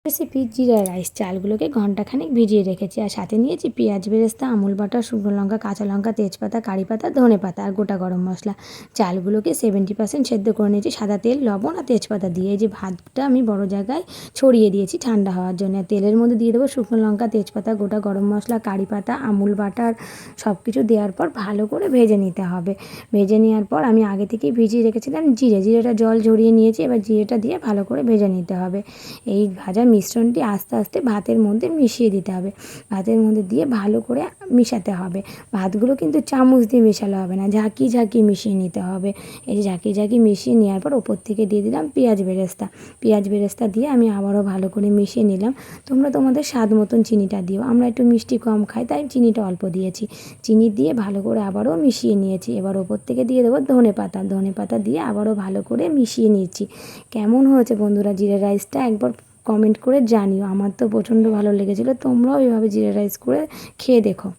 Recipe জিরা rice চালগুলোকে ঘন্টাখানেক ভিজিয়ে রেখেছি আর সাথে নিয়েছি পেঁয়াজ বেরেস্তা আমুল বাটা শুকনো লঙ্কা কাঁচা লঙ্কা তেজপাতা কারি পাতা ধনে পাতা আর গোটা গরম মশলা। চালগুলোকে 70% সেদ্ধ করে নিয়েছি সাদা তেল লবণ আর তেজপাতা দিয়ে। এই যে ভাতটা আমি বড় জায়গায় ছড়িয়ে দিয়েছি ঠান্ডা হওয়ার জন্য। তেলের মধ্যে দিয়ে দেবো শুকনো লঙ্কা তেজপাতা গোটা গরম মশলা কারি পাতা আমুল বাটার সব কিছু দেওয়ার পর ভালো করে ভেজে নিতে হবে। ভেজে নেওয়ার পর আমি আগে থেকেই ভিজিয়ে রেখেছিলাম জিরেটা জল ঝরিয়ে নিয়েছি। এবার জিরেটা দিয়ে ভালো করে ভেজে নিতে হবে। এই ভাজা মিশ্রণটি আস্তে আস্তে ভাতের মধ্যে মিশিয়ে দিতে হবে। ভাতের মধ্যে দিয়ে ভালো করে মিশাতে হবে। ভাতগুলো কিন্তু চামচ দিয়ে মেশালে হবে না, ঝাঁকিয়ে মিশিয়ে নিতে হবে। এই যে ঝাঁকিয়ে মিশিয়ে নেওয়ার পর ওপর থেকে দিয়ে দিলাম পেঁয়াজ বেরেস্তা দিয়ে আমি আবারও ভালো করে মিশিয়ে নিলাম। তোমরা তোমাদের স্বাদ মতন চিনিটা দিও। আমরা একটু মিষ্টি কম খাই তাই চিনিটা অল্প দিয়েছি। চিনি দিয়ে ভালো করে আবারও মিশিয়ে নিয়েছি। এবার ওপর থেকে দিয়ে দেবো ধনে পাতা দিয়ে আবারও ভালো করে মিশিয়ে নিয়েছি। কেমন হয়েছে বন্ধুরা জিরা রাইসটা একবার কমেন্ট করে জানিও। আমার তো প্রচণ্ড ভালো লেগেছিলো। তোমরাও এভাবে জিরা রাইস করে খেয়ে দেখো।